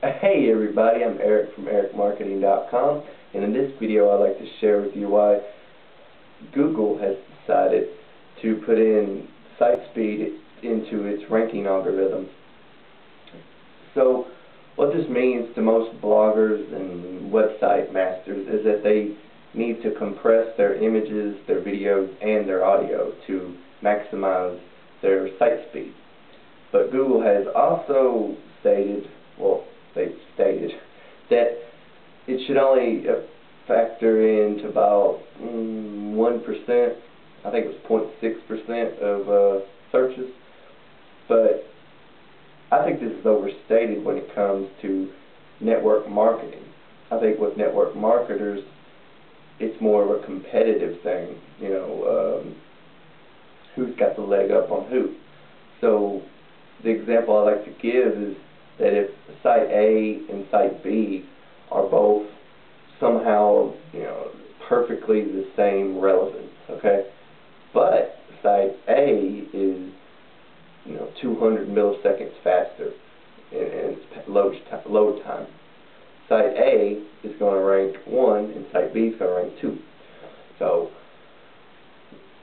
Hey everybody, I'm Eric from ericmarketing.com, and in this video I'd like to share with you why Google has decided to put in site speed into its ranking algorithm. So what this means to most bloggers and website masters is that they need to compress their images, their videos, and their audio to maximize their site speed. But Google has also stated, they stated that it should only factor into about 1%, I think it was 0.6% of searches, but I think this is overstated when it comes to network marketing. I think with network marketers, it's more of a competitive thing, who's got the leg up on who. So the example I like to give is that if site A and site B are both somehow, perfectly the same relevance, okay? But site A is, 200 milliseconds faster in its load time. Site A is going to rank 1 and site B is going to rank 2. So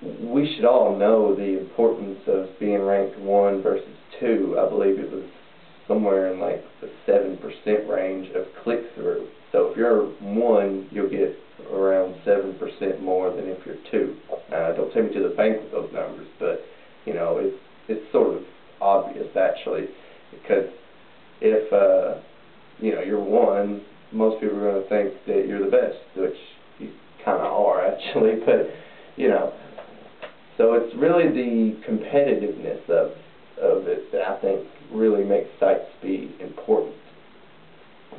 we should all know the importance of being ranked 1 versus 2. I believe it was somewhere in like the 7% range of click-through. So if you're 1, you'll get around 7% more than if you're 2. Don't take me to the bank with those numbers, but it's sort of obvious actually, because if you're 1, most people are going to think that you're the best, which you kind of are actually, but so it's really the competitiveness of it that I think really makes site speed important.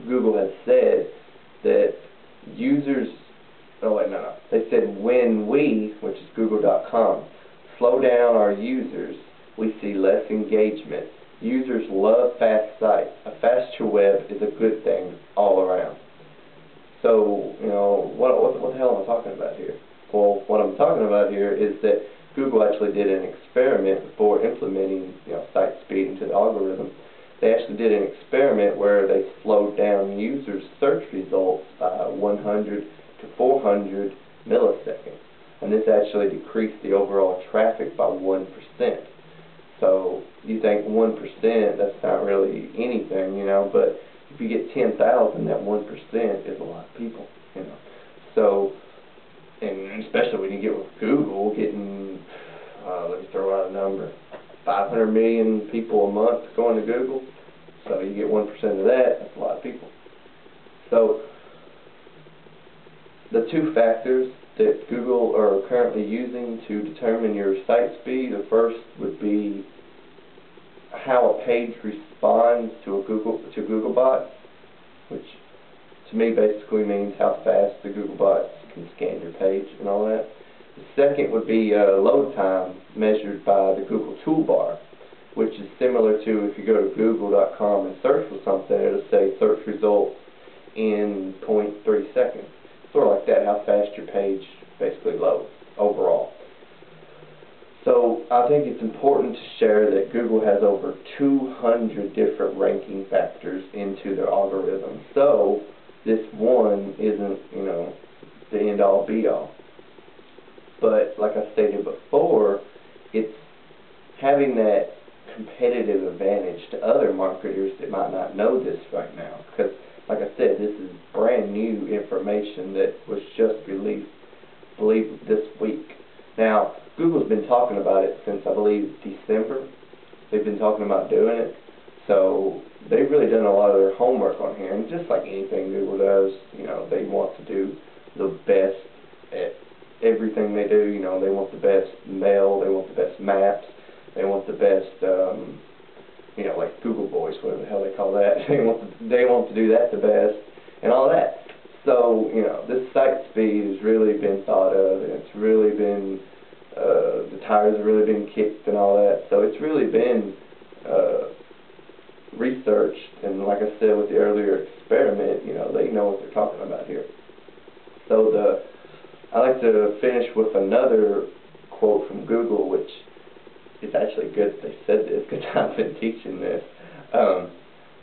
Google has said that users, they said when we, which is google.com, slow down our users, we see less engagement. Users love fast sites. A faster web is a good thing all around. So, what the hell am I talking about here? Well, what I'm talking about here is that Google actually did an experiment before implementing site speed into the algorithm. They actually did an experiment where they slowed down users' search results by 100 to 400 milliseconds. And this actually decreased the overall traffic by 1%. So you think 1%, that's not really anything, but if you get 10,000, that 1% is a lot of people, So, and especially when you get with Google getting, let me throw out a number, 500 million people a month going to Google. So you get 1% of that, that's a lot of people. So the two factors that Google are currently using to determine your site speed, the first would be how a page responds to Googlebot, which to me basically means how fast the Googlebot can scan your page and all that. The second would be load time measured by the Google toolbar, which is similar to if you go to google.com and search for something, it'll say search results in 0.3 seconds. Sort of like that, how fast your page basically loads overall. So I think it's important to share that Google has over 200 different ranking factors into their algorithm. So this one isn't, the end-all be-all. But like I stated before, it's having that competitive advantage to other marketers that might not know this right now. Because, like I said, this is brand new information that was just released, I believe, this week. Now, Google's been talking about it since, I believe, December. They've been talking about doing it. So they've really done a lot of their homework on here. And just like anything Google does, they want to do the best at everything they do. They want the best mail, they want the best maps, they want the best, like Google Voice, whatever the hell they call that. They want to do that the best, and all that. So, this site speed has really been thought of, and it's really been, the tires have really been kicked and all that. So it's really been researched, and like I said with the earlier experiment, they know what they're talking about here. So I like to finish with another quote from Google, which it's actually good that they said this because I've been teaching this.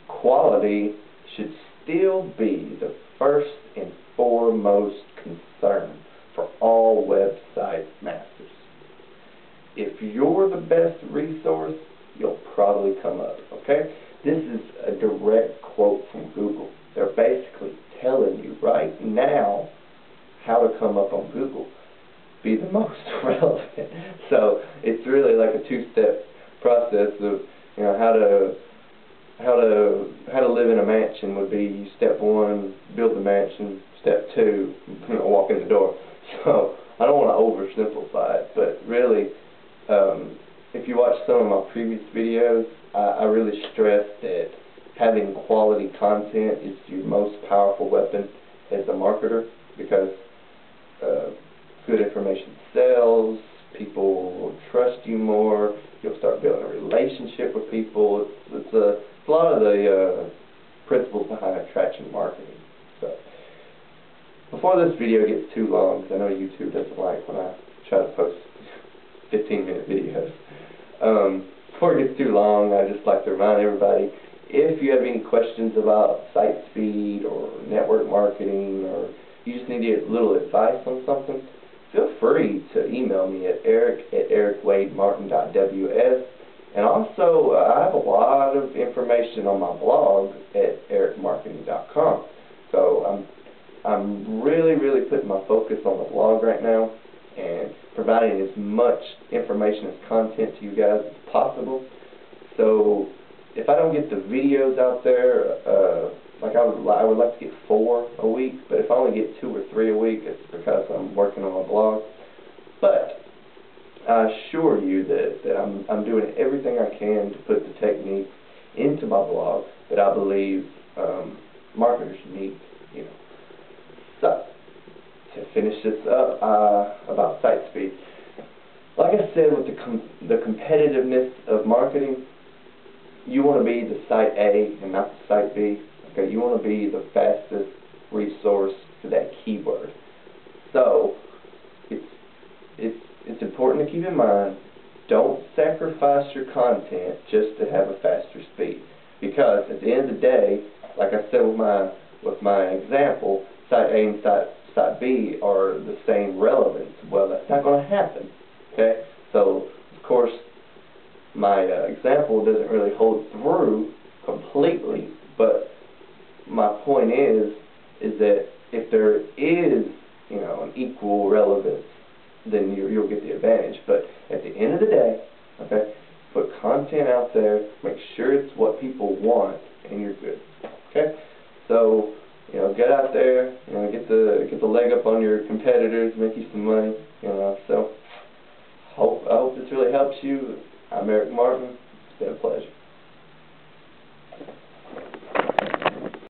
Quality should still be the first and foremost concern for all website masters. If you're the best resource, you'll probably come up, okay? This is a direct quote from Google. They're basically telling you right now how to come up on Google, be the most relevant. So it's really like a two-step process of, you know, how to live in a mansion would be step one, build the mansion. Step two, walk in the door. So I don't want to oversimplify it, but really, if you watch some of my previous videos, I really stress that having quality content is your most powerful weapon as a marketer, because good information sells, people will trust you more, you'll start building a relationship with people. It's a lot of the principles behind attraction marketing. So before this video gets too long, because I know YouTube doesn't like when I try to post 15-minute videos, before it gets too long, I just like to remind everybody, if you have any questions about site speed or network marketing, or you just need a little advice on something, feel free to email me at eric@ericwademartin.ws. And also, I have a lot of information on my blog at ericmarketing.com. So I'm really putting my focus on the blog right now and providing as much information as content to you guys as possible. So if I don't get the videos out there, like I would like to get 4 a week, but if I only get 2 or 3 a week, it's because I'm working on my blog. But I assure you that I'm doing everything I can to put the techniques into my blog that I believe marketers need. You know. So to finish this up about site speed, like I said, with the competitiveness of marketing, you want to be the site A and not the site B. Okay, you want to be the fastest resource for that keyword. So it's important to keep in mind, don't sacrifice your content just to have a faster speed, because at the end of the day, like I said with my example, site A and site B are the same relevance. Well, that's not going to happen. Okay, so of course my example doesn't really hold through completely, but my point is that if there is, you know, an equal relevance, then you'll get the advantage. But at the end of the day, okay, put content out there, make sure it's what people want, and you're good. Okay, so you know, get out there, you know, get the leg up on your competitors, make you some money, you know. So I hope this really helps you. I'm Eric Martin.